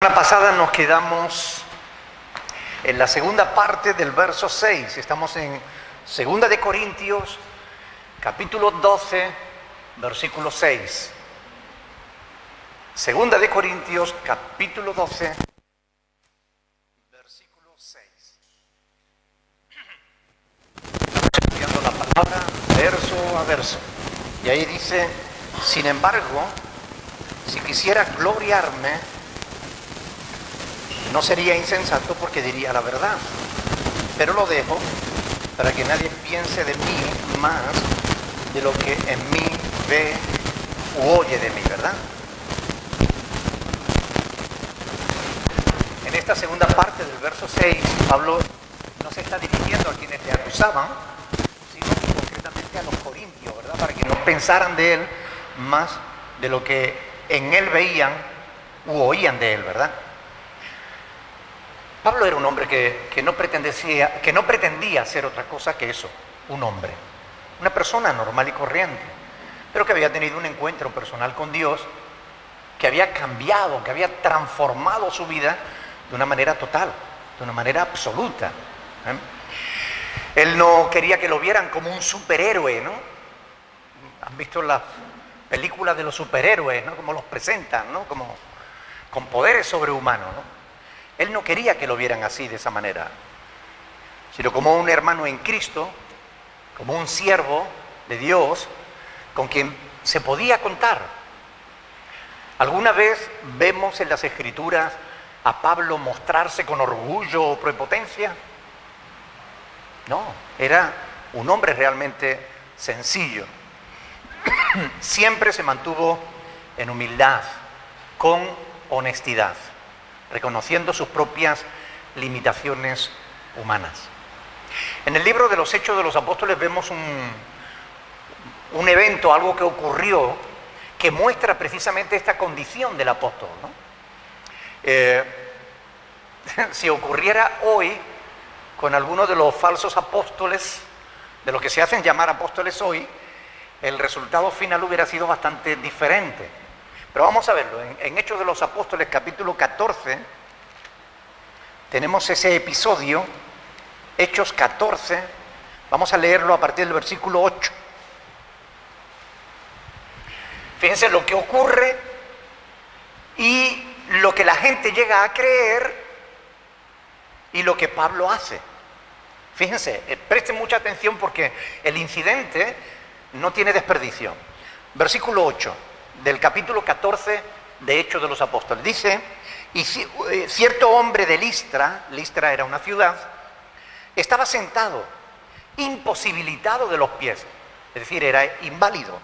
semana pasada nos quedamos en la segunda parte del verso 6. Estamos en 2 de Corintios, capítulo 12, versículo 6. 2 de Corintios, capítulo 12, versículo 6. Estamos estudiando la palabra verso a verso. Y ahí dice: sin embargo, si quisiera gloriarme, no sería insensato porque diría la verdad, pero lo dejo para que nadie piense de mí más de lo que en mí ve u oye de mí, ¿verdad? En esta segunda parte del verso 6, Pablo no se está dirigiendo a quienes le acusaban, sino concretamente a los corintios, ¿verdad? Para que no pensaran de él más de lo que en él veían u oían de él, ¿verdad? Pablo era un hombre que no pretendía ser otra cosa que eso, un hombre, una persona normal y corriente, pero que había tenido un encuentro personal con Dios, que había cambiado, que había transformado su vida de una manera total, de una manera absoluta. Él no quería que lo vieran como un superhéroe, ¿no? ¿Han visto las películas de los superhéroes, ¿no? Como los presentan, ¿no? Como con poderes sobrehumanos, ¿no? Él no quería que lo vieran así, de esa manera, sino como un hermano en Cristo, como un siervo de Dios, con quien se podía contar. ¿Alguna vez vemos en las Escrituras a Pablo mostrarse con orgullo o prepotencia? No, era un hombre realmente sencillo. Siempre se mantuvo en humildad, con honestidad, reconociendo sus propias limitaciones humanas. En el libro de los Hechos de los Apóstoles vemos un evento, algo que ocurrió, que muestra precisamente esta condición del apóstol, ¿no? Si ocurriera hoy con alguno de los falsos apóstoles, de los que se hacen llamar apóstoles hoy, el resultado final hubiera sido bastante diferente. Pero vamos a verlo. En Hechos de los Apóstoles, capítulo 14, tenemos ese episodio, Hechos 14, vamos a leerlo a partir del versículo 8. Fíjense lo que ocurre y lo que la gente llega a creer y lo que Pablo hace. Fíjense, presten mucha atención porque el incidente no tiene desperdicio. Versículo 8 del capítulo 14 de Hechos de los Apóstoles. Dice: y cierto hombre de Listra era una ciudad, estaba sentado, imposibilitado de los pies, es decir, era inválido,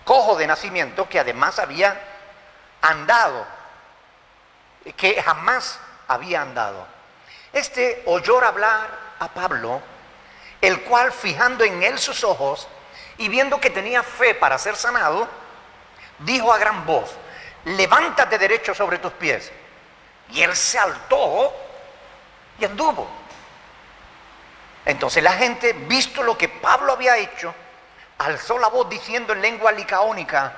cojo de nacimiento, que además había andado, que jamás había andado. Este oyó hablar a Pablo, el cual, fijando en él sus ojos y viendo que tenía fe para ser sanado, dijo a gran voz: levántate derecho sobre tus pies. Y él se saltó y anduvo. Entonces la gente, visto lo que Pablo había hecho, alzó la voz diciendo en lengua licaónica: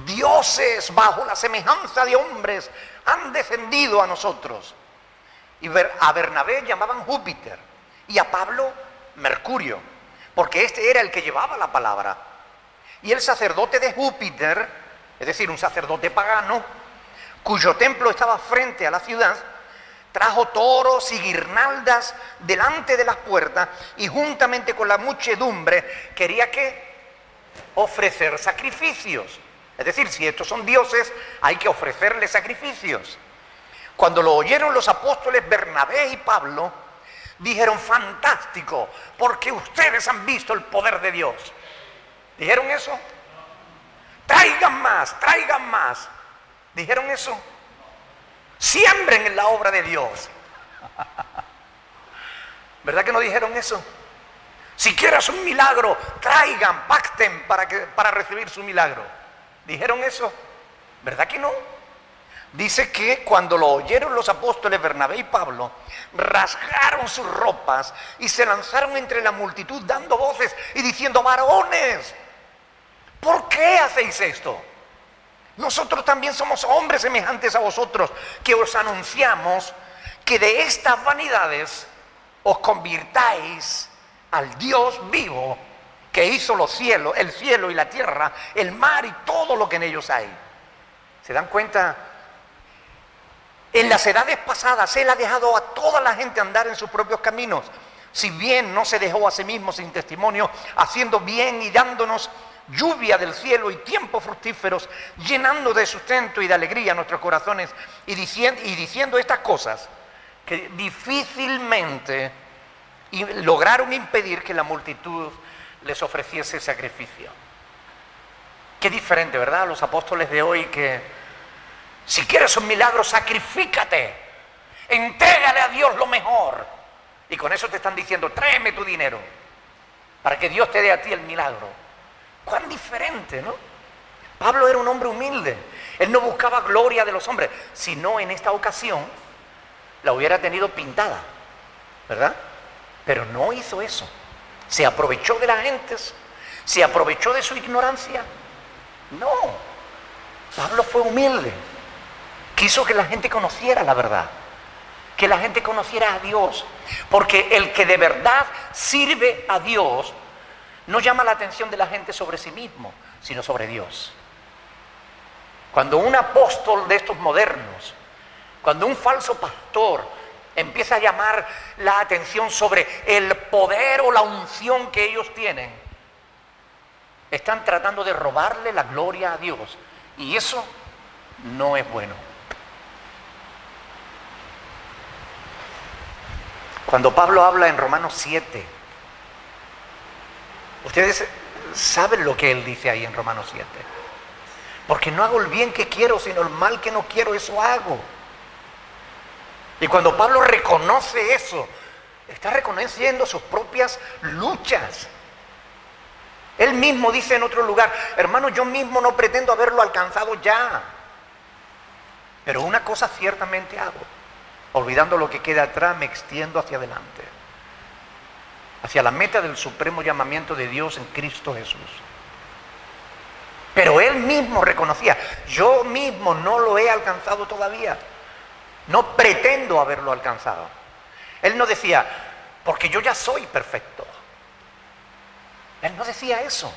dioses bajo la semejanza de hombres han descendido a nosotros. Y a Bernabé llamaban Júpiter y a Pablo Mercurio, porque este era el que llevaba la palabra. Y el sacerdote de Júpiter, es decir, un sacerdote pagano, cuyo templo estaba frente a la ciudad, trajo toros y guirnaldas delante de las puertas y juntamente con la muchedumbre quería que ofrecer sacrificios. Es decir, si estos son dioses, hay que ofrecerles sacrificios. Cuando lo oyeron los apóstoles Bernabé y Pablo, dijeron: fantástico, porque ustedes han visto el poder de Dios. ¿Dijeron eso? Traigan más, traigan más. ¿Dijeron eso? Siembren en la obra de Dios. ¿Verdad que no dijeron eso? Si quieres un milagro, traigan, pacten para recibir su milagro. ¿Dijeron eso? ¿Verdad que no? Dice que cuando lo oyeron los apóstoles Bernabé y Pablo, rasgaron sus ropas y se lanzaron entre la multitud dando voces y diciendo: varones, ¿por qué hacéis esto? Nosotros también somos hombres semejantes a vosotros, que os anunciamos que de estas vanidades os convirtáis al Dios vivo, que hizo los cielos, el cielo y la tierra, el mar y todo lo que en ellos hay. ¿Se dan cuenta? En las edades pasadas Él ha dejado a toda la gente andar en sus propios caminos, si bien no se dejó a sí mismo sin testimonio, haciendo bien y dándonos lluvia del cielo y tiempos fructíferos, llenando de sustento y de alegría nuestros corazones, y diciendo estas cosas que difícilmente lograron impedir que la multitud les ofreciese sacrificio. Qué diferente, ¿verdad? A los apóstoles de hoy, que si quieres un milagro, sacrifícate, entrégale a Dios lo mejor, y con eso te están diciendo, tráeme tu dinero para que Dios te dé a ti el milagro. Cuán diferente, ¿no? Pablo era un hombre humilde. Él no buscaba gloria de los hombres, sino en esta ocasión la hubiera tenido pintada, ¿verdad? Pero no hizo eso. ¿Se aprovechó de las gentes? ¿Se aprovechó de su ignorancia? No. Pablo fue humilde. Quiso que la gente conociera la verdad, que la gente conociera a Dios, porque el que de verdad sirve a Dios no llama la atención de la gente sobre sí mismo, sino sobre Dios. Cuando un apóstol de estos modernos, cuando un falso pastor empieza a llamar la atención sobre el poder o la unción que ellos tienen, están tratando de robarle la gloria a Dios, y eso no es bueno. Cuando Pablo habla en Romanos 7, ustedes saben lo que él dice ahí en Romanos 7. Porque no hago el bien que quiero, sino el mal que no quiero, eso hago. Y cuando Pablo reconoce eso, está reconociendo sus propias luchas. Él mismo dice en otro lugar, hermano, yo mismo no pretendo haberlo alcanzado ya, pero una cosa ciertamente hago, olvidando lo que queda atrás, me extiendo hacia adelante, hacia la meta del supremo llamamiento de Dios en Cristo Jesús. Pero él mismo reconocía, yo mismo no lo he alcanzado todavía, no pretendo haberlo alcanzado. Él no decía, porque yo ya soy perfecto. Él no decía eso.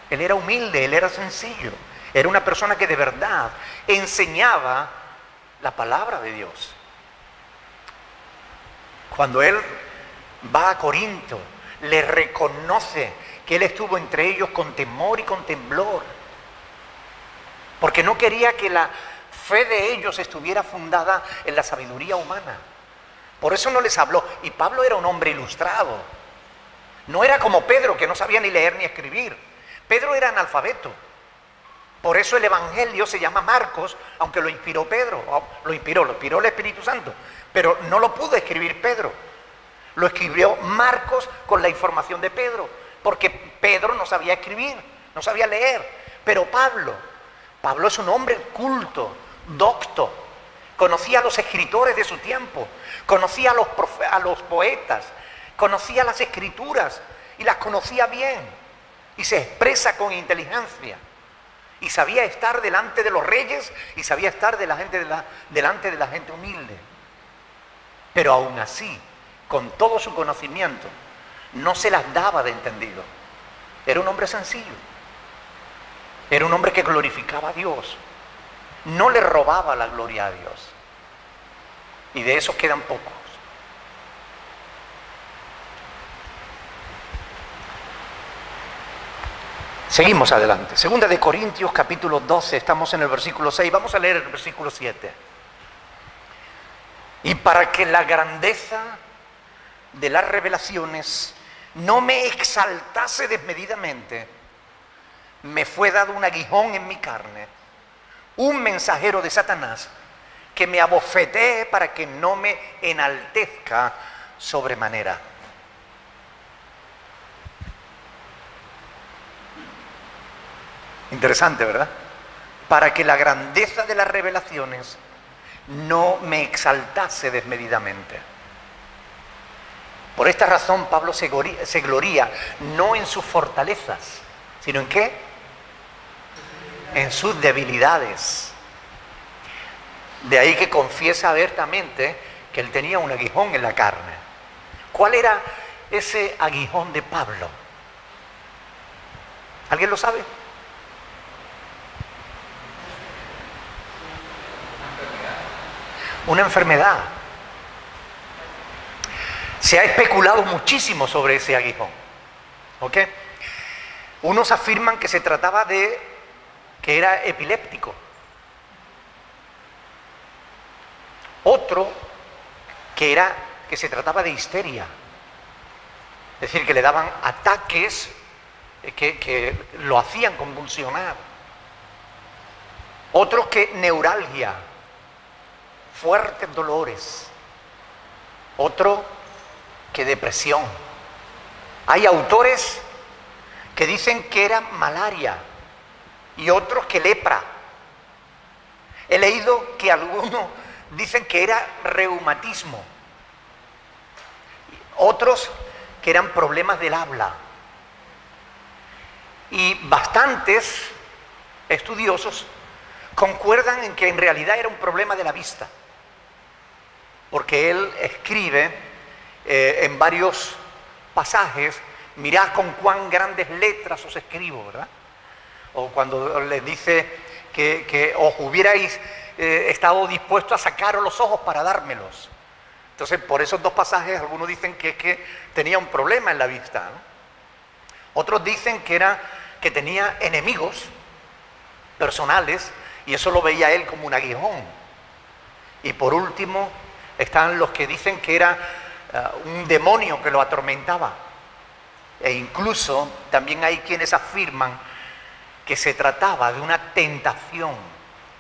Él era humilde, él era sencillo. Era una persona que de verdad enseñaba la palabra de Dios. Cuando él va a Corinto, le reconoce que él estuvo entre ellos con temor y con temblor, porque no quería que la fe de ellos estuviera fundada en la sabiduría humana. Por eso no les habló. Y Pablo era un hombre ilustrado. No era como Pedro, que no sabía ni leer ni escribir. Pedro era analfabeto. Por eso el Evangelio se llama Marcos, aunque lo inspiró Pedro. Lo inspiró el Espíritu Santo. Pero no lo pudo escribir Pedro. Lo escribió Marcos con la información de Pedro, porque Pedro no sabía escribir, no sabía leer. Pero Pablo es un hombre culto, docto, conocía a los escritores de su tiempo, conocía a los poetas, conocía las escrituras y las conocía bien, y se expresa con inteligencia, y sabía estar delante de los reyes y sabía estar delante de la gente humilde. Pero aún así, con todo su conocimiento, no se las daba de entendido. Era un hombre sencillo. Era un hombre que glorificaba a Dios. No le robaba la gloria a Dios. Y de esos quedan pocos. Seguimos adelante. Segunda de Corintios, capítulo 12, estamos en el versículo 6. Vamos a leer el versículo 7. Y para que la grandeza de las revelaciones no me exaltase desmedidamente, me fue dado un aguijón en mi carne, un mensajero de Satanás, que me abofetee para que no me enaltezca sobremanera. Interesante, ¿verdad? Para que la grandeza de las revelaciones no me exaltase desmedidamente. Por esta razón Pablo se gloría no en sus fortalezas, sino ¿en qué? en sus debilidades. De ahí que confiesa abiertamente que él tenía un aguijón en la carne. ¿Cuál era ese aguijón de Pablo? ¿Alguien lo sabe? Una enfermedad. Se ha especulado muchísimo sobre ese aguijón. ¿Ok? Unos afirman que se trataba de que era epiléptico. Otro que se trataba de histeria. Es decir, que le daban ataques que lo hacían convulsionar. Otros que neuralgia, fuertes dolores. Otro que depresión. Hay autores que dicen que era malaria y otros que lepra. He leído que algunos dicen que era reumatismo, otros que eran problemas del habla. Y bastantes estudiosos concuerdan en que en realidad era un problema de la vista, porque él escribe en varios pasajes: mirad con cuán grandes letras os escribo, ¿verdad? O cuando les dice que os hubierais estado dispuestos a sacaros los ojos para dármelos. Entonces, por esos dos pasajes, algunos dicen que es que tenía un problema en la vista, ¿no? Otros dicen que tenía enemigos personales y eso lo veía él como un aguijón. Y por último, están los que dicen que era un demonio que lo atormentaba. E incluso también hay quienes afirman que se trataba de una tentación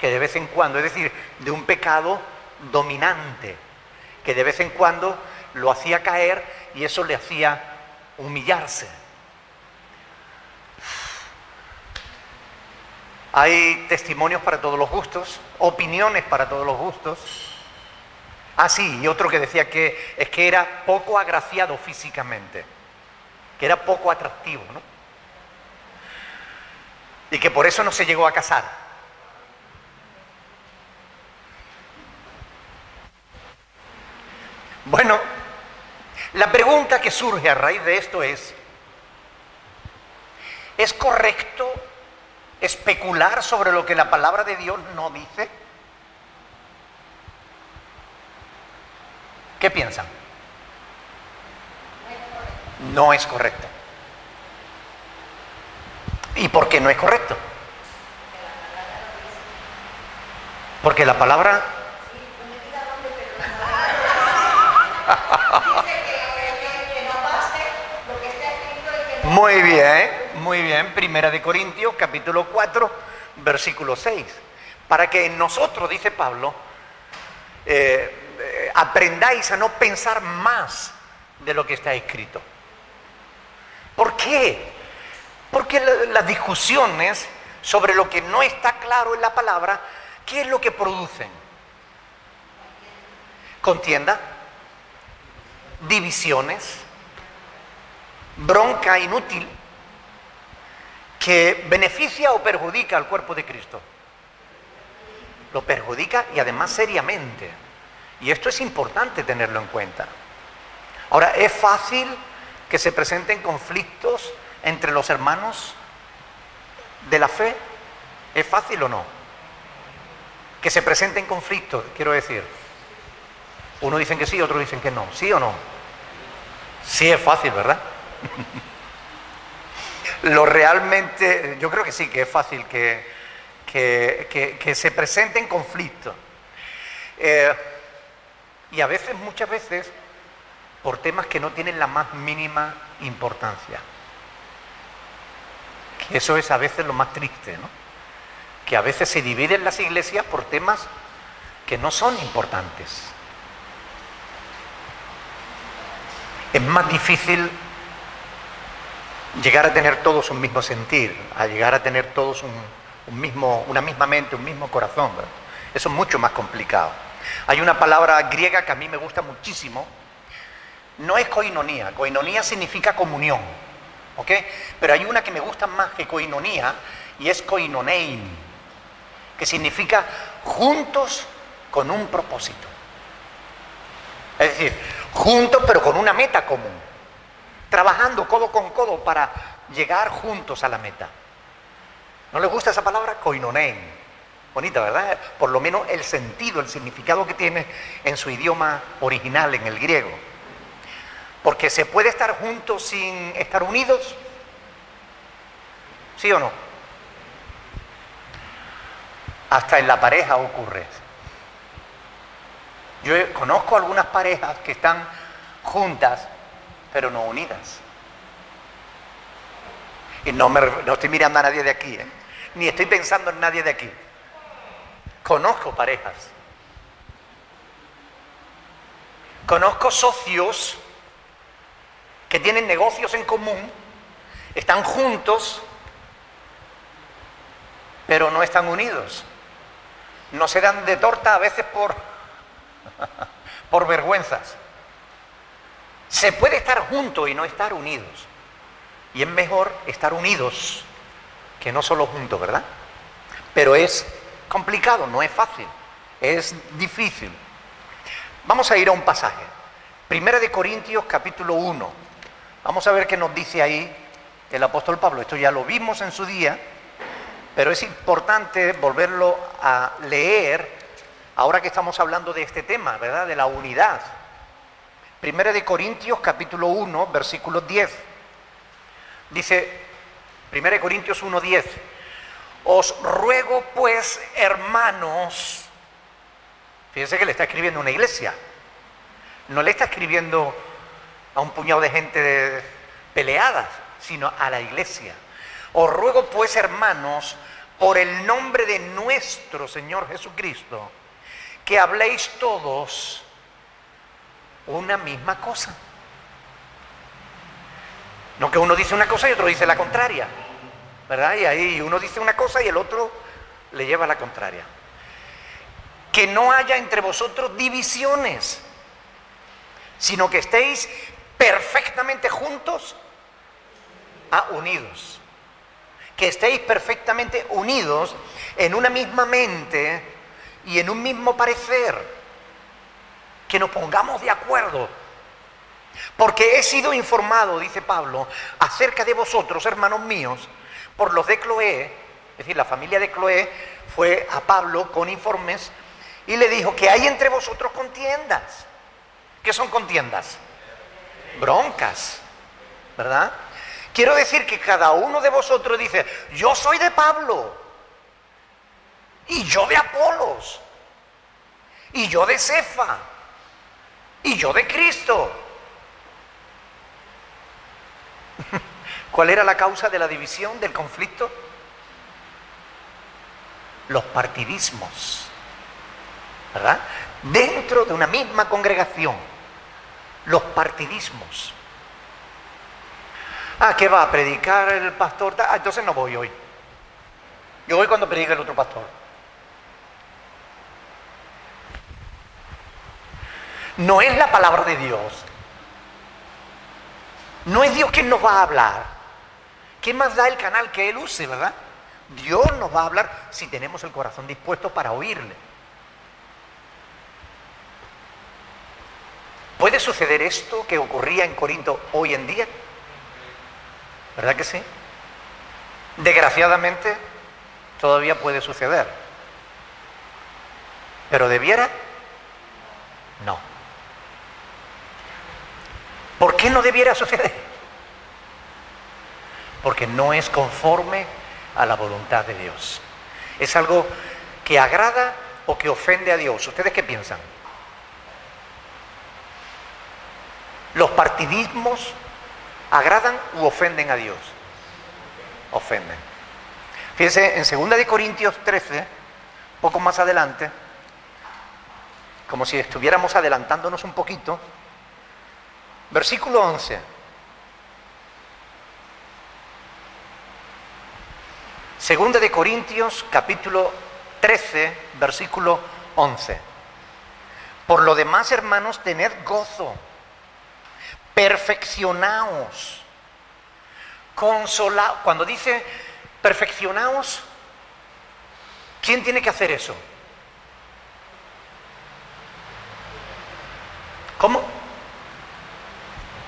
que de vez en cuando, es decir, de un pecado dominante, que de vez en cuando lo hacía caer y eso le hacía humillarse. Hay testimonios para todos los gustos, opiniones para todos los gustos. Ah, sí, y otro que decía que es que era poco agraciado físicamente, que era poco atractivo, ¿no? Y que por eso no se llegó a casar. Bueno, la pregunta que surge a raíz de esto ¿es correcto especular sobre lo que la palabra de Dios no dice? ¿Qué piensan? No es correcto. ¿Y por qué no es correcto? Porque la palabra... Muy bien. Primera de Corintios, capítulo 4, versículo 6. Para que en nosotros, dice Pablo, aprendáis a no pensar más de lo que está escrito. ¿Por qué? Porque las discusiones sobre lo que no está claro en la palabra, ¿qué es lo que producen? Contienda, divisiones, bronca inútil que beneficia o perjudica al cuerpo de Cristo. Lo perjudica y además seriamente. Y esto es importante tenerlo en cuenta. Ahora, ¿es fácil que se presenten conflictos entre los hermanos de la fe? ¿Es fácil o no? Que se presenten conflictos, quiero decir. Unos dicen que sí, otros dicen que no. ¿Sí o no? Sí es fácil, ¿verdad? Lo realmente, yo creo que sí, que es fácil que se presenten conflictos. Y a veces, muchas veces, por temas que no tienen la más mínima importancia. Que eso es a veces lo más triste, ¿no? Que a veces se dividen las iglesias por temas que no son importantes. Es más difícil llegar a tener todos un mismo sentir, a llegar a tener todos una misma mente, un mismo corazón, ¿verdad? Eso es mucho más complicado. Hay una palabra griega que a mí me gusta muchísimo. No es koinonía. Koinonía significa comunión, ¿ok? Pero hay una que me gusta más que koinonía y es koinonein. que significa juntos con un propósito. Es decir, juntos pero con una meta común, trabajando codo con codo para llegar juntos a la meta. ¿No les gusta esa palabra? Koinonen. Bonita, ¿verdad? Por lo menos el sentido, el significado que tiene en su idioma original, en el griego. Porque se puede estar juntos sin estar unidos. ¿Sí o no? Hasta en la pareja ocurre. Yo conozco algunas parejas que están juntas, pero no unidas. Y no estoy mirando a nadie de aquí, ni estoy pensando en nadie de aquí. Conozco parejas. Conozco socios que tienen negocios en común, están juntos, pero no están unidos. No se dan de torta a veces por vergüenzas. Se puede estar juntos y no estar unidos. Y es mejor estar unidos que no solo juntos, ¿verdad? Pero es complicado, no es fácil, es difícil. Vamos a ir a un pasaje. 1 de Corintios capítulo 1. Vamos a ver qué nos dice ahí el apóstol Pablo. Esto ya lo vimos en su día, pero es importante volverlo a leer ahora que estamos hablando de este tema, ¿verdad? De la unidad. 1 de Corintios capítulo 1, versículo 10. Dice 1 de Corintios 1:10. Os ruego pues, hermanos, fíjense que le está escribiendo a una iglesia, no le está escribiendo a un puñado de gente peleada, sino a la iglesia. Os ruego pues, hermanos, por el nombre de nuestro Señor Jesucristo, que habléis todos una misma cosa. No que uno dice una cosa y otro dice la contraria, ¿verdad? Y ahí uno dice una cosa y el otro le lleva la contraria. Que no haya entre vosotros divisiones, sino que estéis perfectamente juntos, unidos. Que estéis perfectamente unidos en una misma mente y en un mismo parecer. Que nos pongamos de acuerdo. Porque he sido informado, dice Pablo, acerca de vosotros, hermanos míos, por los de Cloé. Es decir, la familia de Cloé fue a Pablo con informes y le dijo que hay entre vosotros contiendas. ¿Qué son contiendas? Broncas, ¿verdad? Quiero decir que cada uno de vosotros dice, yo soy de Pablo, y yo de Apolos, y yo de Cefa, y yo de Cristo. ¿Cuál era la causa de la división, del conflicto? Los partidismos, ¿verdad? Dentro de una misma congregación, los partidismos. ¿Qué va a predicar el pastor? Entonces no voy hoy. Yo voy cuando predica el otro pastor. No es la palabra de Dios. No es Dios quien nos va a hablar. ¿Qué más da el canal que Él use, verdad? Dios nos va a hablar si tenemos el corazón dispuesto para oírle. ¿Puede suceder esto que ocurría en Corinto hoy en día? ¿Verdad que sí? Desgraciadamente, todavía puede suceder. ¿Pero debiera? No. ¿Por qué no debiera suceder? Porque no es conforme a la voluntad de Dios. Es algo que agrada o que ofende a Dios. ¿Ustedes qué piensan? ¿Los partidismos agradan u ofenden a Dios? Ofenden. Fíjense, en 2 de Corintios 13, poco más adelante, como si estuviéramos adelantándonos un poquito, versículo 11. Segunda de Corintios, capítulo 13, versículo 11. Por lo demás, hermanos, tened gozo, perfeccionaos, consolaos. Cuando dice perfeccionaos, ¿Quién tiene que hacer eso? ¿Cómo?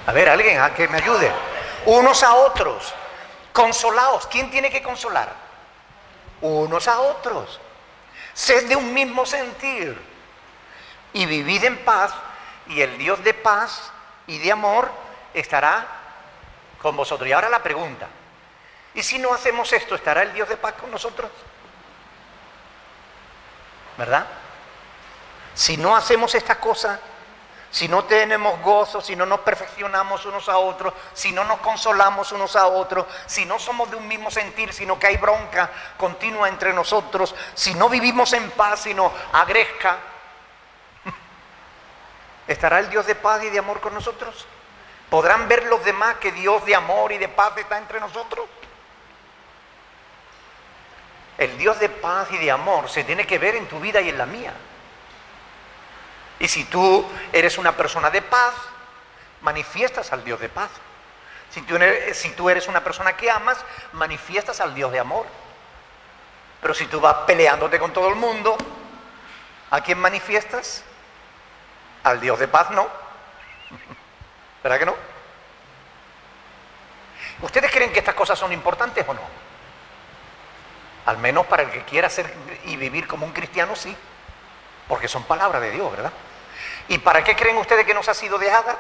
A ver, alguien que me ayude. Unos a otros. Consolaos. ¿Quién tiene que consolar? Unos a otros. Sed de un mismo sentir. Y vivid en paz. Y el Dios de paz y de amor estará con vosotros. Y ahora la pregunta. ¿Y si no hacemos esto, estará el Dios de paz con nosotros? ¿Verdad? Si no hacemos estas cosas, si no tenemos gozo, si no nos perfeccionamos unos a otros, si no nos consolamos unos a otros, si no somos de un mismo sentir, sino que hay bronca continua entre nosotros, si no vivimos en paz, sino agrezca, ¿estará el Dios de paz y de amor con nosotros? ¿Podrán ver los demás que Dios de amor y de paz está entre nosotros? El Dios de paz y de amor se tiene que ver en tu vida y en la mía. Y si tú eres una persona de paz, manifiestas al Dios de paz. Si tú eres una persona que amas, manifiestas al Dios de amor. Pero si tú vas peleándote con todo el mundo, ¿a quién manifiestas? Al Dios de paz no. ¿Verdad que no? ¿Ustedes creen que estas cosas son importantes o no? Al menos para el que quiera ser y vivir como un cristiano, sí. Porque son palabras de Dios, ¿verdad? ¿Y para qué creen ustedes que nos ha sido dejada?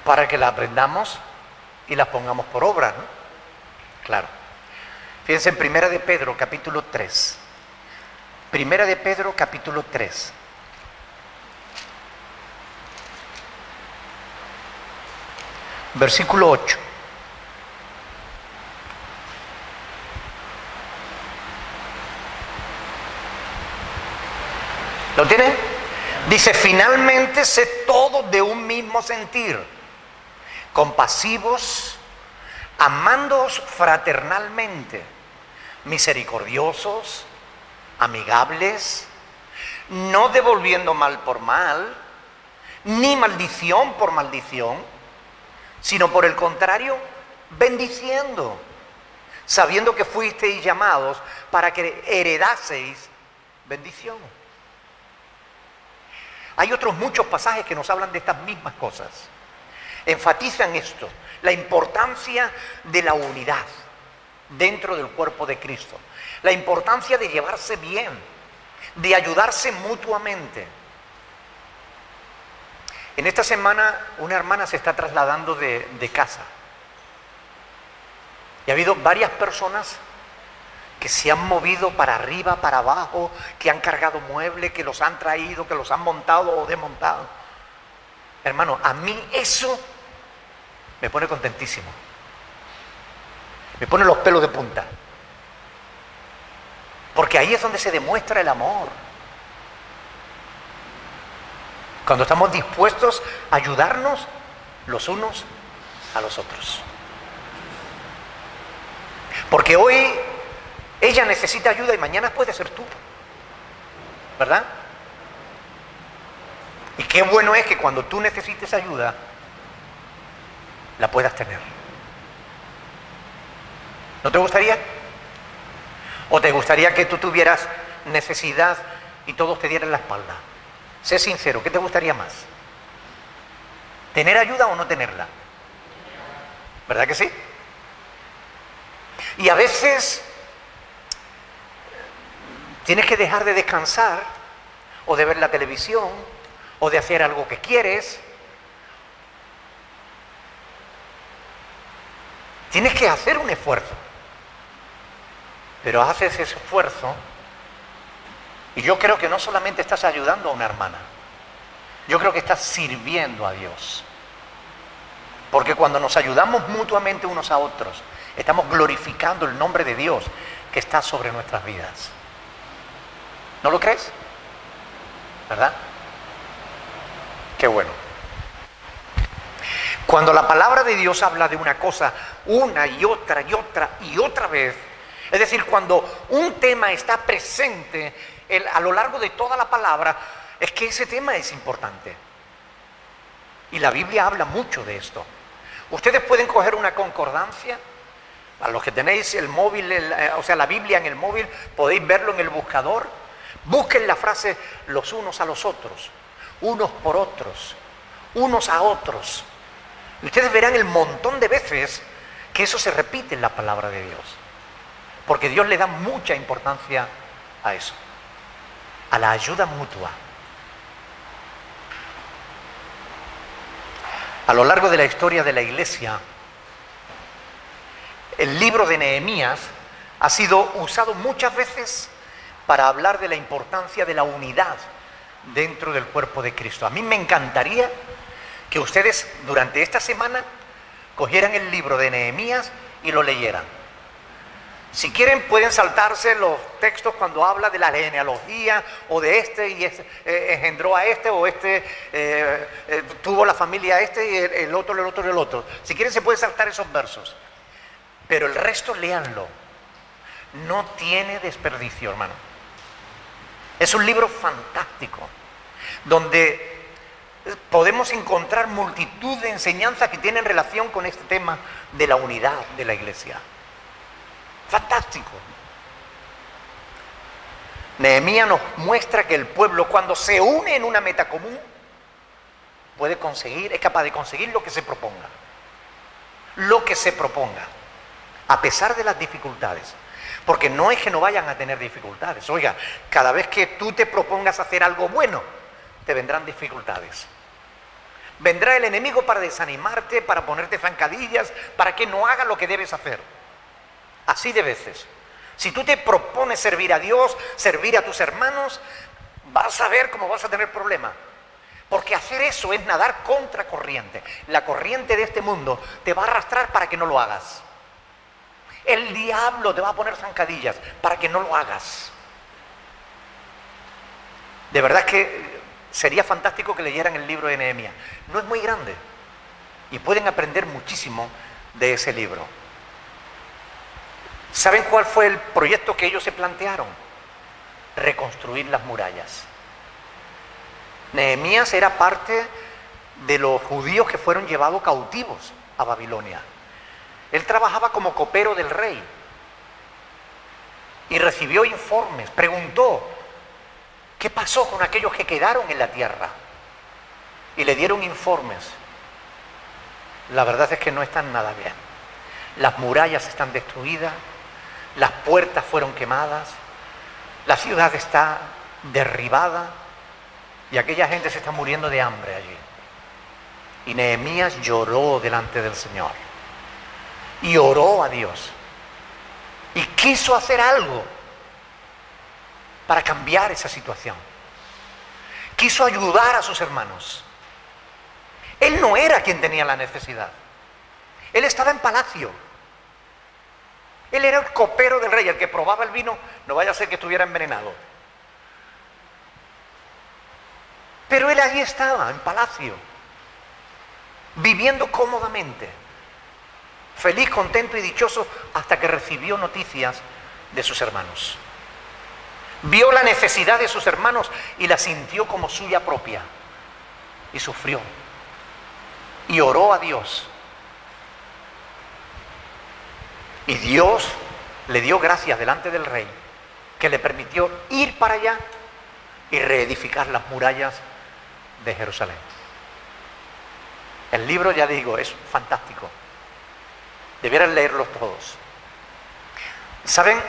Para que la aprendamos y las pongamos por obra, ¿no? Claro. Fíjense en Primera de Pedro, capítulo 3. Primera de Pedro, capítulo 3. Versículo 8. ¿Lo tiene? Dice, finalmente sed todos de un mismo sentir, compasivos, amándoos fraternalmente, misericordiosos, amigables, no devolviendo mal por mal, ni maldición por maldición, sino por el contrario, bendiciendo, sabiendo que fuisteis llamados para que heredaseis bendición. Hay otros muchos pasajes que nos hablan de estas mismas cosas. Enfatizan esto, la importancia de la unidad dentro del cuerpo de Cristo, la importancia de llevarse bien, de ayudarse mutuamente. En esta semana una hermana se está trasladando de casa y ha habido varias personas que se han movido para arriba, para abajo, que han cargado muebles, que los han traído, que los han montado o desmontado. Hermano, a mí eso me pone contentísimo. Me pone los pelos de punta. Porque ahí es donde se demuestra el amor. Cuando estamos dispuestos a ayudarnos los unos a los otros. Porque hoy ella necesita ayuda y mañana puede ser tú, ¿verdad? Y qué bueno es que cuando tú necesites ayuda, la puedas tener. ¿No te gustaría? ¿O te gustaría que tú tuvieras necesidad y todos te dieran la espalda? Sé sincero, ¿qué te gustaría más? ¿Tener ayuda o no tenerla? ¿Verdad que sí? Y a veces tienes que dejar de descansar, o de ver la televisión, o de hacer algo que quieres. Tienes que hacer un esfuerzo. Pero haces ese esfuerzo, y yo creo que no solamente estás ayudando a una hermana, yo creo que estás sirviendo a Dios. Porque cuando nos ayudamos mutuamente unos a otros, estamos glorificando el nombre de Dios que está sobre nuestras vidas. ¿No lo crees? ¿Verdad? Qué bueno. Cuando la palabra de Dios habla de una cosa una y otra y otra y otra vez, es decir, cuando un tema está presente a lo largo de toda la palabra, es que ese tema es importante. Y la Biblia habla mucho de esto. Ustedes pueden coger una concordancia, A los que tenéis el móvil, o sea, la Biblia en el móvil, podéis verlo en el buscador. Busquen la frase los unos a los otros, unos por otros, unos a otros. Y ustedes verán el montón de veces que eso se repite en la palabra de Dios. Porque Dios le da mucha importancia a eso, a la ayuda mutua. A lo largo de la historia de la iglesia, el libro de Nehemías ha sido usado muchas veces para hablar de la importancia de la unidad dentro del cuerpo de Cristo. A mí me encantaría que ustedes durante esta semana cogieran el libro de Nehemías y lo leyeran. Si quieren pueden saltarse los textos cuando habla de la genealogía o de este y este engendró a este o este tuvo la familia este y el otro, el otro, el otro. Si quieren se pueden saltar esos versos. Pero el resto léanlo. No tiene desperdicio, hermano. Es un libro fantástico, donde podemos encontrar multitud de enseñanzas que tienen relación con este tema de la unidad de la iglesia. Fantástico. Nehemías nos muestra que el pueblo, cuando se une en una meta común, puede conseguir, es capaz de conseguir lo que se proponga. Lo que se proponga, a pesar de las dificultades. Porque no es que no vayan a tener dificultades. Oiga, cada vez que tú te propongas hacer algo bueno, te vendrán dificultades. Vendrá el enemigo para desanimarte, para ponerte zancadillas, para que no hagas lo que debes hacer. Así de veces. Si tú te propones servir a Dios, servir a tus hermanos, vas a ver cómo vas a tener problemas. Porque hacer eso es nadar contra corriente. La corriente de este mundo te va a arrastrar para que no lo hagas. El diablo te va a poner zancadillas para que no lo hagas. De verdad que sería fantástico que leyeran el libro de Nehemías. No es muy grande y pueden aprender muchísimo de ese libro. ¿Saben cuál fue el proyecto que ellos se plantearon? Reconstruir las murallas. Nehemías era parte de los judíos que fueron llevados cautivos a Babilonia. Él trabajaba como copero del rey y recibió informes, preguntó qué pasó con aquellos que quedaron en la tierra y le dieron informes. La verdad es que no están nada bien. Las murallas están destruidas, las puertas fueron quemadas, la ciudad está derribada y aquella gente se está muriendo de hambre allí. Y Nehemías lloró delante del Señor. Y oró a Dios. Y quiso hacer algo para cambiar esa situación. Quiso ayudar a sus hermanos. Él no era quien tenía la necesidad. Él estaba en palacio. Él era el copero del rey, el que probaba el vino, no vaya a ser que estuviera envenenado. Pero él allí estaba, en palacio, viviendo cómodamente. Feliz, contento y dichoso hasta que recibió noticias de sus hermanos. Vio la necesidad de sus hermanos y la sintió como suya propia. Y sufrió. Y oró a Dios. Y Dios le dio gracias delante del rey, que le permitió ir para allá y reedificar las murallas de Jerusalén. El libro, ya digo, es fantástico. Debieran leerlos todos. ¿Saben?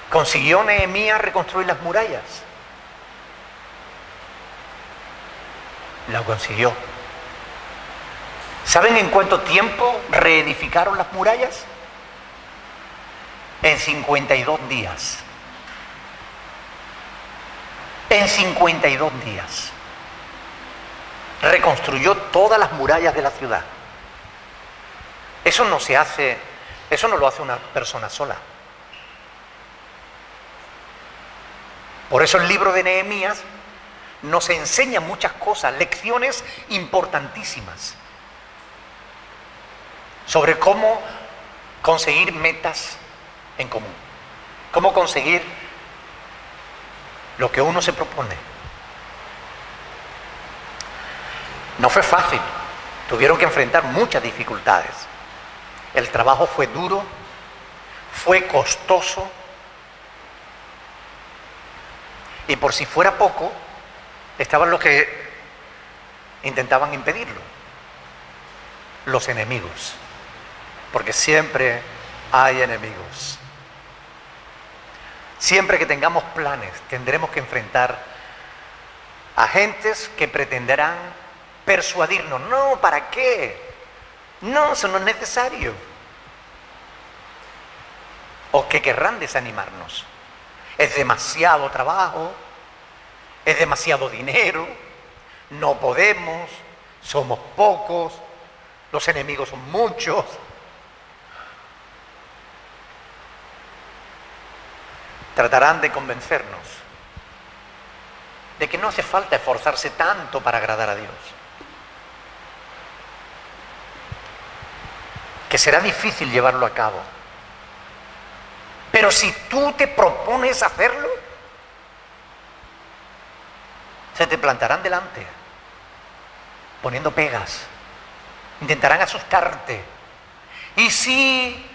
¿Consiguió Nehemías reconstruir las murallas? Lo consiguió. ¿Saben en cuánto tiempo reedificaron las murallas? En 52 días. En 52 días. Reconstruyó todas las murallas de la ciudad. Eso no se hace, eso no lo hace una persona sola. Por eso el libro de Nehemías nos enseña muchas cosas, lecciones importantísimas sobre cómo conseguir metas en común, cómo conseguir lo que uno se propone. No fue fácil, tuvieron que enfrentar muchas dificultades. El trabajo fue duro, fue costoso, y por si fuera poco, estaban los que intentaban impedirlo, los enemigos, porque siempre hay enemigos. Siempre que tengamos planes, tendremos que enfrentar a gentes que pretenderán persuadirnos. No, ¿para qué? No, eso no es necesario. O que querrán desanimarnos. Es demasiado trabajo, es demasiado dinero, no podemos, somos pocos, los enemigos son muchos. Tratarán de convencernos de que no hace falta esforzarse tanto para agradar a Dios, que será difícil llevarlo a cabo, pero si tú te propones hacerlo, se te plantarán delante, poniendo pegas, intentarán asustarte, y sí,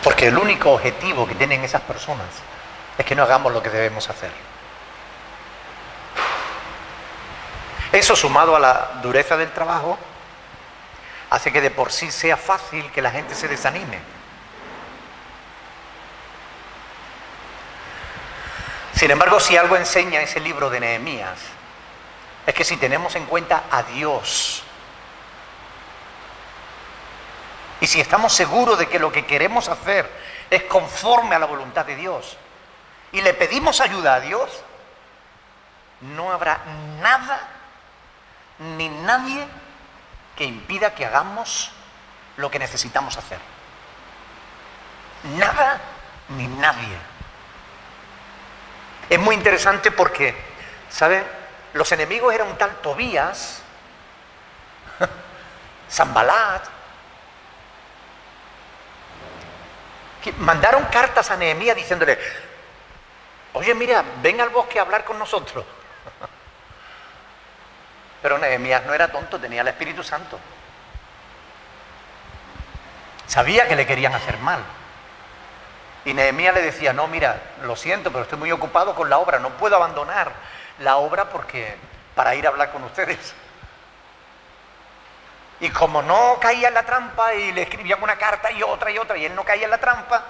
porque el único objetivo que tienen esas personas es que no hagamos lo que debemos hacer. Eso, sumado a la dureza del trabajo, hace que de por sí sea fácil que la gente se desanime. Sin embargo, si algo enseña ese libro de Nehemías, es que si tenemos en cuenta a Dios, y si estamos seguros de que lo que queremos hacer es conforme a la voluntad de Dios, y le pedimos ayuda a Dios, no habrá nada ni nadie que impida que hagamos lo que necesitamos hacer. Nada ni nadie. Es muy interesante porque, ¿saben? Los enemigos eran un tal Tobías, Sanbalat, que mandaron cartas a Nehemías diciéndole: oye, mira, ven al bosque a hablar con nosotros. Pero Nehemías no era tonto, tenía el Espíritu Santo. Sabía que le querían hacer mal. Y Nehemías le decía: no, mira, lo siento, pero estoy muy ocupado con la obra, no puedo abandonar la obra para ir a hablar con ustedes. Y como no caía en la trampa, y le escribían una carta y otra, y él no caía en la trampa,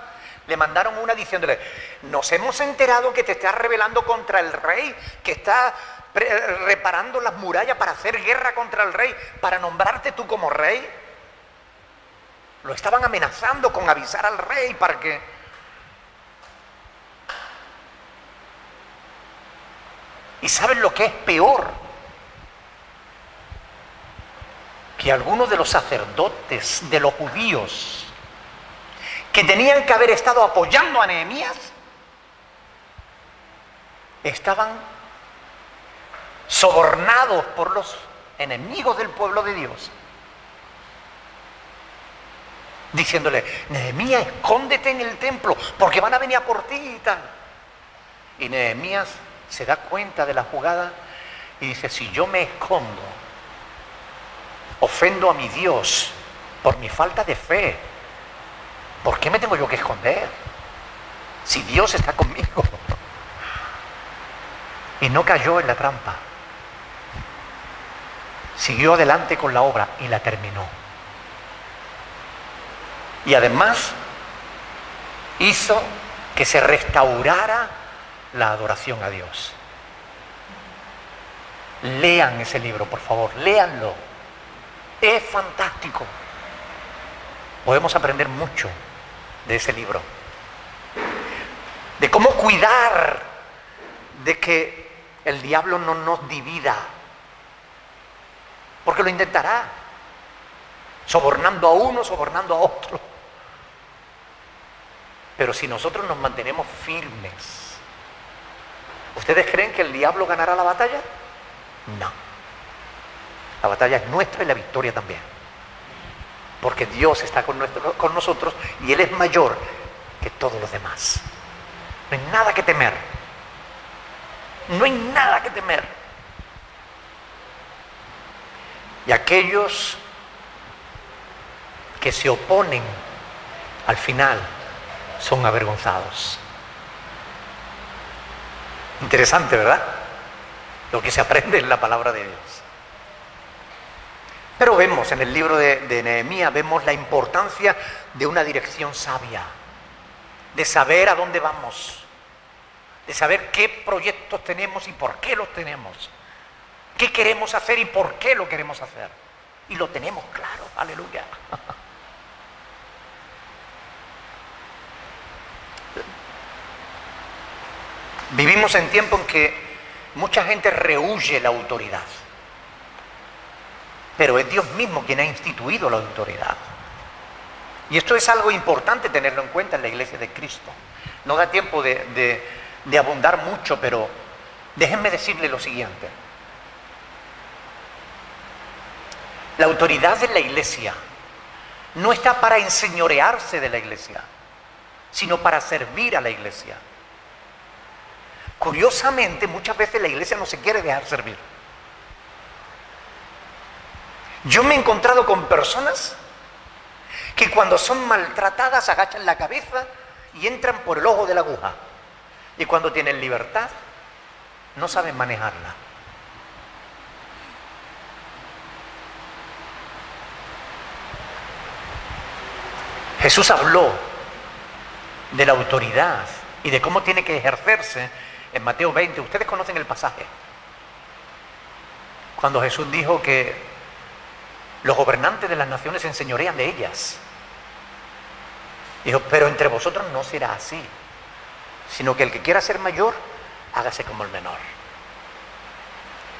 le mandaron una diciéndole: nos hemos enterado que te estás rebelando contra el rey, que está reparando las murallas para hacer guerra contra el rey, para nombrarte tú como rey. Lo estaban amenazando con avisar al rey para que... ¿Y saben lo que es peor? Que algunos de los sacerdotes de los judíos, que tenían que haber estado apoyando a Nehemías, estaban sobornados por los enemigos del pueblo de Dios, diciéndole: Nehemías, escóndete en el templo porque van a venir a por ti y tal. Y Nehemías se da cuenta de la jugada y dice: si yo me escondo, ofendo a mi Dios por mi falta de fe. ¿Por qué me tengo yo que esconder? Si Dios está conmigo. Y no cayó en la trampa. Siguió adelante con la obra y la terminó. Y además hizo que se restaurara la adoración a Dios. Lean ese libro, por favor, léanlo. Es fantástico. Podemos aprender mucho de ese libro. De cómo cuidar de que el diablo no nos divida. Porque lo intentará. Sobornando a uno, sobornando a otro. Pero si nosotros nos mantenemos firmes, ¿ustedes creen que el diablo ganará la batalla? No. La batalla es nuestra y la victoria también. Porque Dios está con nosotros y Él es mayor que todos los demás. No hay nada que temer. No hay nada que temer. Y aquellos que se oponen al final son avergonzados. Interesante, ¿verdad? Lo que se aprende en la palabra de Dios. Pero vemos en el libro de Nehemías, vemos la importancia de una dirección sabia, de saber a dónde vamos, de saber qué proyectos tenemos y por qué los tenemos, qué queremos hacer y por qué lo queremos hacer. Y lo tenemos claro, aleluya. Vivimos en tiempo en que mucha gente rehúye la autoridad, pero es Dios mismo quien ha instituido la autoridad. Y esto es algo importante tenerlo en cuenta en la iglesia de Cristo. No da tiempo de abundar mucho, pero déjenme decirle lo siguiente. La autoridad de la iglesia no está para enseñorearse de la iglesia, sino para servir a la iglesia. Curiosamente, muchas veces la iglesia no se quiere dejar servir. Yo me he encontrado con personas que cuando son maltratadas agachan la cabeza y entran por el ojo de la aguja. Y cuando tienen libertad, no saben manejarla. Jesús habló de la autoridad y de cómo tiene que ejercerse en Mateo 20. Ustedes conocen el pasaje. Cuando Jesús dijo que los gobernantes de las naciones se enseñorean de ellas. Dijo, pero entre vosotros no será así, sino que el que quiera ser mayor, hágase como el menor.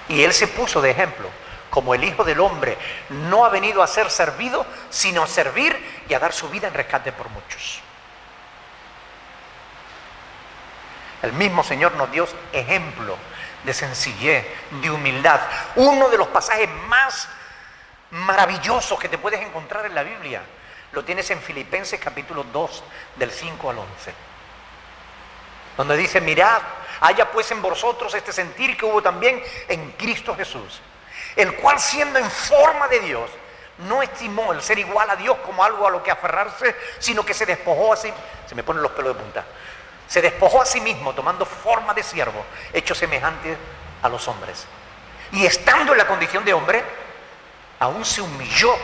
Y él se puso de ejemplo, como el Hijo del Hombre no ha venido a ser servido, sino a servir y a dar su vida en rescate por muchos. El mismo Señor nos dio ejemplo de sencillez, de humildad. Uno de los pasajes más maravillosos que te puedes encontrar en la Biblia lo tienes en Filipenses capítulo 2, del 5 al 11. Donde dice, mirad, haya pues en vosotros este sentir que hubo también en Cristo Jesús, el cual siendo en forma de Dios, no estimó el ser igual a Dios como algo a lo que aferrarse, sino que se despojó así, se me ponen los pelos de punta, se despojó a sí mismo tomando forma de siervo, hecho semejante a los hombres. Y estando en la condición de hombre, aún se humilló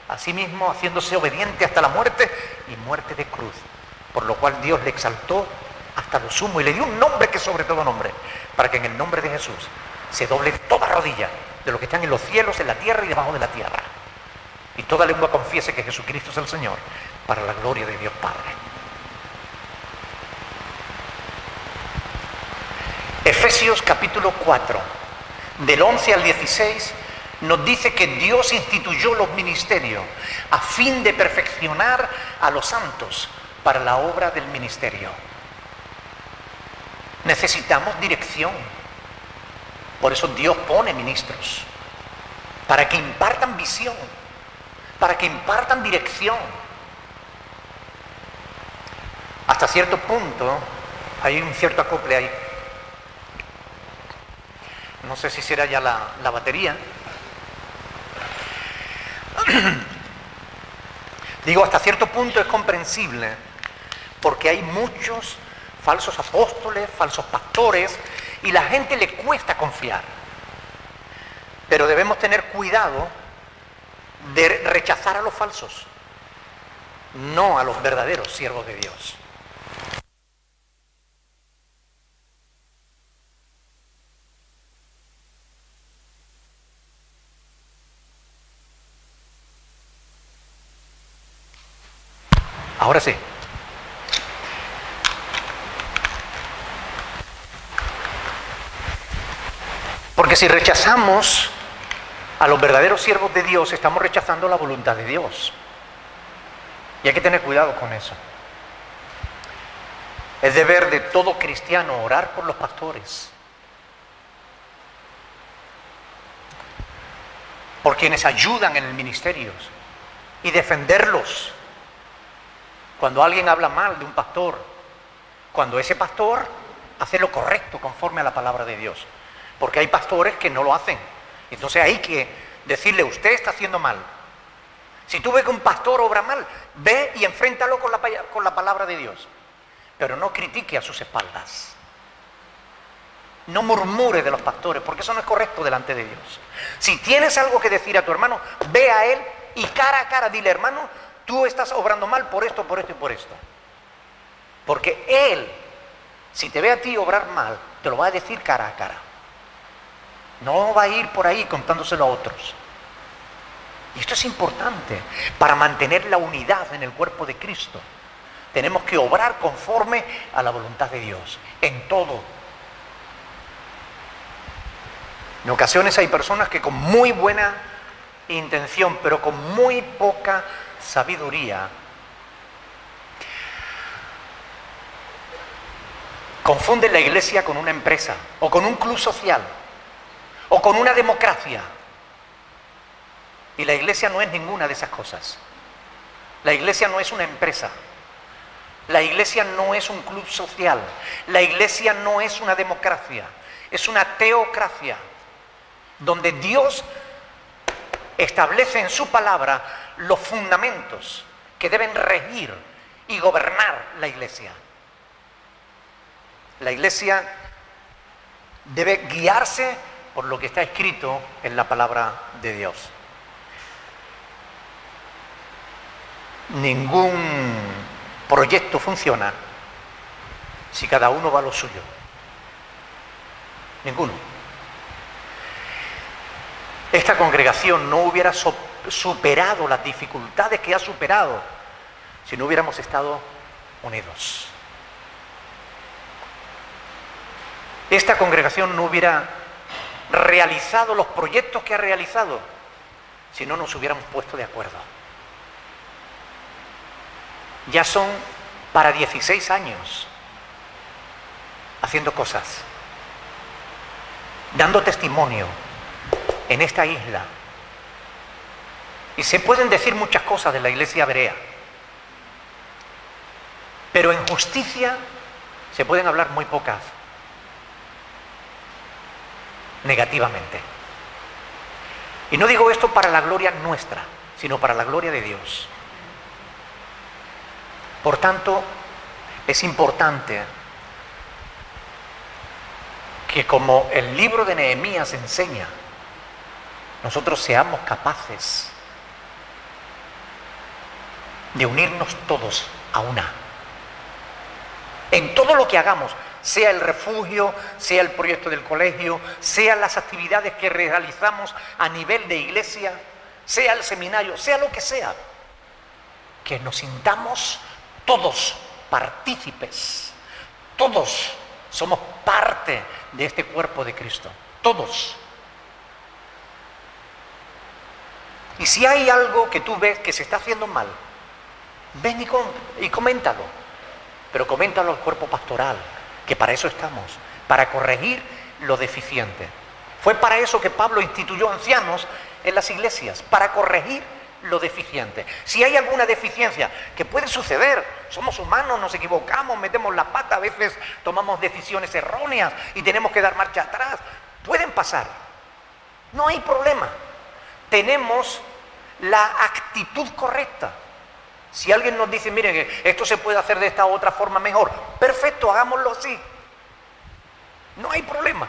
a sí mismo, haciéndose obediente hasta la muerte y muerte de cruz, por lo cual Dios le exaltó hasta lo sumo y le dio un nombre que es sobre todo nombre, para que en el nombre de Jesús se doble toda rodilla de los que están en los cielos, en la tierra y debajo de la tierra, y toda lengua confiese que Jesucristo es el Señor, para la gloria de Dios Padre. Efesios capítulo 4, del 11 al 16, nos dice que Dios instituyó los ministerios a fin de perfeccionar a los santos para la obra del ministerio. Necesitamos dirección. Por eso Dios pone ministros, para que impartan visión, para que impartan dirección. Hasta cierto punto, hay un cierto acople ahí. No sé si será ya la batería. Digo, hasta cierto punto es comprensible, porque hay muchos falsos apóstoles, falsos pastores, y la gente le cuesta confiar. Pero debemos tener cuidado de rechazar a los falsos, no a los verdaderos siervos de Dios. Ahora sí. Porque si rechazamos a los verdaderos siervos de Dios, estamos rechazando la voluntad de Dios. Y hay que tener cuidado con eso. Es deber de todo cristiano orar por los pastores, por quienes ayudan en el ministerio, y defenderlos Cuando alguien habla mal de un pastor, cuando ese pastor hace lo correcto conforme a la palabra de Dios. Porque hay pastores que no lo hacen. Entonces hay que decirle, usted está haciendo mal. Si tú ves que un pastor obra mal, ve y enfréntalo con la palabra de Dios. Pero no critique a sus espaldas. No murmure de los pastores, porque eso no es correcto delante de Dios. Si tienes algo que decir a tu hermano, ve a él y cara a cara dile, hermano, tú estás obrando mal por esto, por esto y por esto. Porque él, si te ve a ti obrar mal, te lo va a decir cara a cara. No va a ir por ahí contándoselo a otros. Y esto es importante para mantener la unidad en el cuerpo de Cristo. Tenemos que obrar conforme a la voluntad de Dios, en todo. En ocasiones hay personas que con muy buena intención, pero con muy poca sabiduría, confunden la iglesia con una empresa, o con un club social, o con una democracia. Y la iglesia no es ninguna de esas cosas. La iglesia no es una empresa. La iglesia no es un club social. La iglesia no es una democracia. Es una teocracia, donde Dios establece en su palabra los fundamentos que deben regir y gobernar la iglesia. La iglesia debe guiarse por lo que está escrito en la palabra de Dios. Ningún proyecto funciona si cada uno va a lo suyo. Ninguno. Esta congregación no hubiera superado las dificultades que ha superado si no hubiéramos estado unidos. Esta congregación no hubiera realizado los proyectos que ha realizado si no nos hubiéramos puesto de acuerdo. Ya son para 16 años haciendo cosas, dando testimonio en esta isla. Y se pueden decir muchas cosas de la iglesia berea, pero en justicia se pueden hablar muy pocas negativamente. Y no digo esto para la gloria nuestra, sino para la gloria de Dios. Por tanto, es importante que, como el libro de Nehemías enseña, nosotros seamos capaces de unirnos todos a una. En todo lo que hagamos, sea el refugio, sea el proyecto del colegio, sean las actividades que realizamos a nivel de iglesia, sea el seminario, sea lo que sea, que nos sintamos todos partícipes. Todos somos parte de este cuerpo de Cristo. Todos. Y si hay algo que tú ves que se está haciendo mal, ven y coméntalo. Pero coméntalo al cuerpo pastoral, que para eso estamos, para corregir lo deficiente. Fue para eso que Pablo instituyó ancianos en las iglesias, para corregir lo deficiente. Si hay alguna deficiencia, que puede suceder, somos humanos, nos equivocamos, metemos la pata, a veces tomamos decisiones erróneas y tenemos que dar marcha atrás, pueden pasar, no hay problema. Tenemos la actitud correcta. Si alguien nos dice, miren, esto se puede hacer de esta u otra forma mejor, perfecto, hagámoslo así, no hay problema.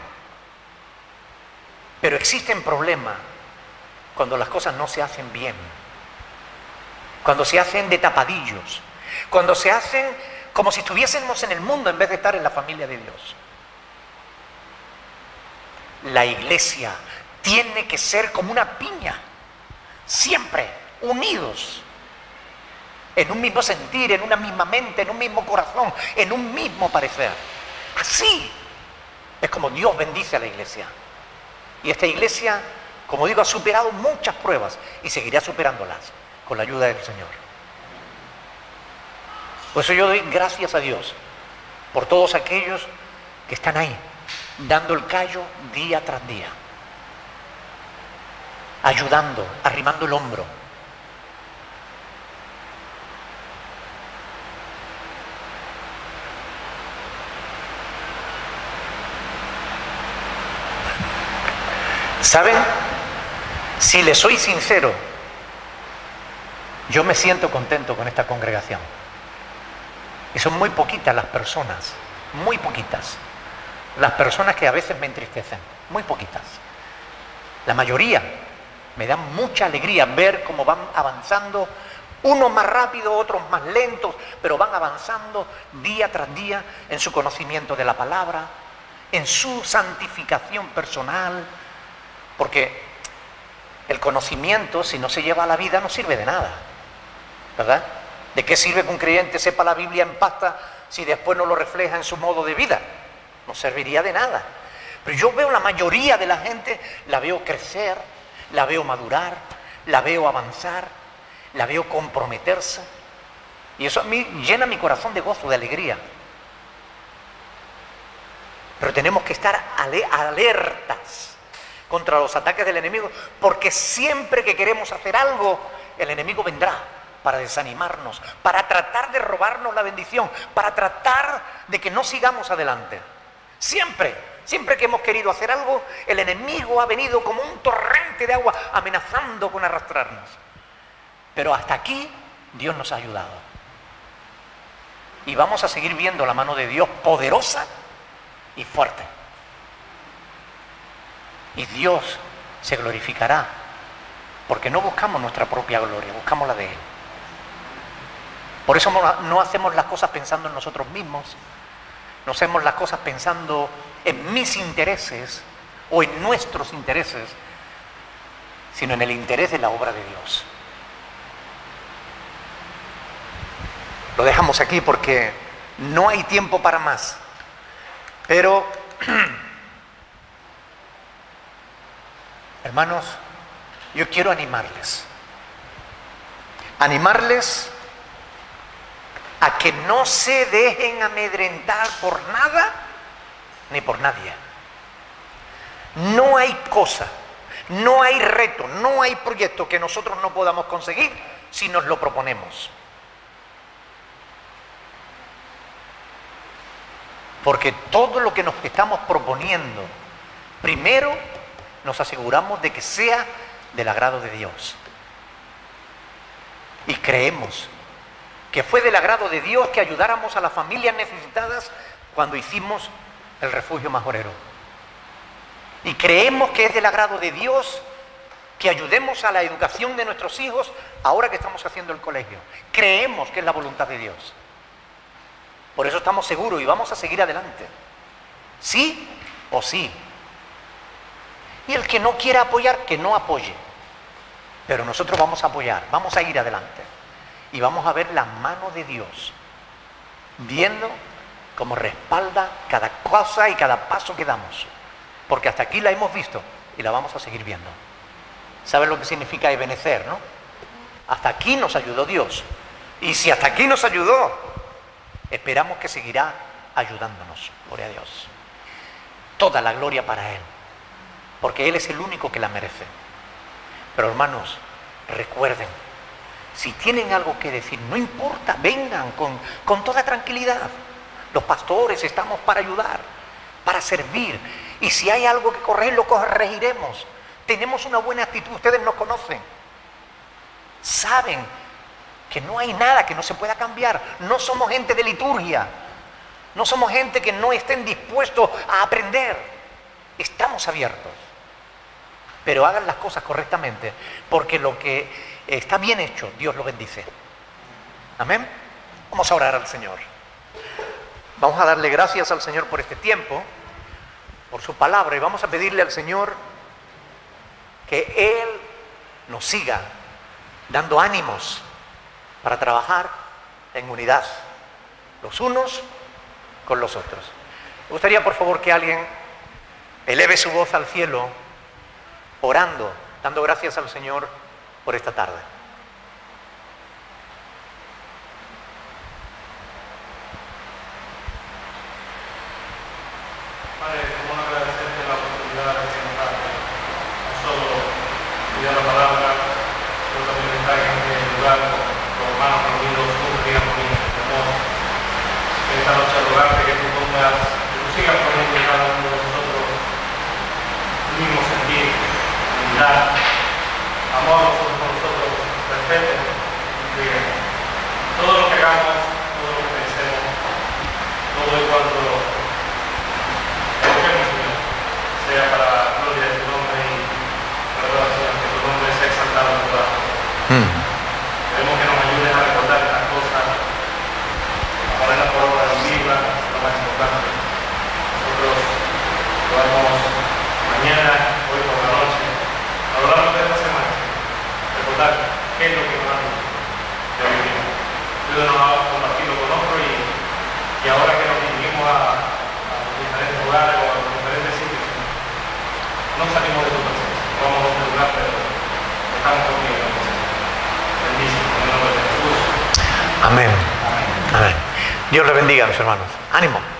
Pero existen problemas cuando las cosas no se hacen bien, cuando se hacen de tapadillos, cuando se hacen como si estuviésemos en el mundo en vez de estar en la familia de Dios. La iglesia tiene que ser como una piña, siempre unidos, en un mismo sentir, en una misma mente, en un mismo corazón, en un mismo parecer. Así es como Dios bendice a la iglesia. Y esta iglesia, como digo, ha superado muchas pruebas y seguirá superándolas con la ayuda del Señor. Por eso yo doy gracias a Dios por todos aquellos que están ahí, dando el callo día tras día, ayudando, arrimando el hombro. ¿Saben? Si les soy sincero, yo me siento contento con esta congregación. Y son muy poquitas las personas, muy poquitas, las personas que a veces me entristecen, muy poquitas. La mayoría me dan mucha alegría ver cómo van avanzando, unos más rápido, otros más lentos, pero van avanzando día tras día en su conocimiento de la palabra, en su santificación personal, porque el conocimiento, si no se lleva a la vida, no sirve de nada, ¿verdad? ¿De qué sirve que un creyente sepa la Biblia en pasta si después no lo refleja en su modo de vida? No serviría de nada. Pero yo veo la mayoría de la gente, la veo crecer, la veo madurar, la veo avanzar, la veo comprometerse. Y eso a mí llena mi corazón de gozo, de alegría. Pero tenemos que estar alertas contra los ataques del enemigo, porque siempre que queremos hacer algo, el enemigo vendrá para desanimarnos, para tratar de robarnos la bendición, para tratar de que no sigamos adelante. Siempre que hemos querido hacer algo, el enemigo ha venido como un torrente de agua amenazando con arrastrarnos. Pero hasta aquí Dios nos ha ayudado. Y vamos a seguir viendo la mano de Dios poderosa y fuerte. Y Dios se glorificará, porque no buscamos nuestra propia gloria, buscamos la de Él. Por eso no hacemos las cosas pensando en nosotros mismos, no hacemos las cosas pensando en mis intereses o en nuestros intereses, sino en el interés de la obra de Dios. Lo dejamos aquí porque no hay tiempo para más, pero hermanos, yo quiero animarles a que no se dejen amedrentar por nada ni por nadie. No hay cosa, no hay reto, no hay proyecto que nosotros no podamos conseguir si nos lo proponemos. Porque todo lo que nos estamos proponiendo, primero nos aseguramos de que sea del agrado de Dios. Y creemos que fue del agrado de Dios que ayudáramos a las familias necesitadas cuando hicimos el refugio majorero. Y creemos que es del agrado de Dios que ayudemos a la educación de nuestros hijos ahora que estamos haciendo el colegio. Creemos que es la voluntad de Dios. Por eso estamos seguros y vamos a seguir adelante. Sí o sí. Y el que no quiera apoyar, que no apoye. Pero nosotros vamos a apoyar, vamos a ir adelante. Y vamos a ver la mano de Dios, viendo cómo respalda cada cosa y cada paso que damos. Porque hasta aquí la hemos visto y la vamos a seguir viendo. ¿Saben lo que significa ebenecer, no? Hasta aquí nos ayudó Dios. Y si hasta aquí nos ayudó, esperamos que seguirá ayudándonos. Gloria a Dios. Toda la gloria para Él, porque Él es el único que la merece. Pero hermanos, recuerden, si tienen algo que decir, no importa, vengan con toda tranquilidad. Los pastores estamos para ayudar, para servir. Y si hay algo que corregir, lo corregiremos. Tenemos una buena actitud, ustedes nos conocen. Saben que no hay nada que no se pueda cambiar. No somos gente de liturgia. No somos gente que no estén dispuestos a aprender. Estamos abiertos. Pero hagan las cosas correctamente, porque lo que está bien hecho, Dios lo bendice. Amén. Vamos a orar al Señor. Vamos a darle gracias al Señor por este tiempo, por su palabra, y vamos a pedirle al Señor que Él nos siga dando ánimos para trabajar en unidad, los unos con los otros. Me gustaría, por favor, que alguien eleve su voz al cielo, orando, dando gracias al Señor por esta tarde. Padre, queremos agradecerte la oportunidad que nos das, no solo estudiar la palabra, pero también estar en este lugar con hermanos reunidos, juntos y armonía. Queremos en esta noche rogarte que tú pongas, que tú sigas poniendo en cada uno de nosotros el mismo sentir, unidad, amor nosotros con nosotros, respeto, que todo lo que hagamos, todo lo que pensemos, todo en cuanto evoquemos, Señor, sea para la gloria de tu nombre y para la Señor, que tu nombre sea exaltado en todas las cosas. Queremos que nos ayudes a recordar estas cosas, a ponerlas por obra, a vivirlas, lo más importante. Nosotros podamos mañana, hoy por la noche, a lo largo de esta semana, recordar qué es lo que nos ha dicho de vivir. Ayúdanos a compartirlo con otros y ahora que nos dirigimos a los diferentes lugares o a los diferentes sitios, no salimos de tu presencia, no vamos a otro lugar, pero estamos contigo. Bendícelo en el nombre de Jesús. Amén. Amén. Amén. Dios le bendiga, mis hermanos. Ánimo.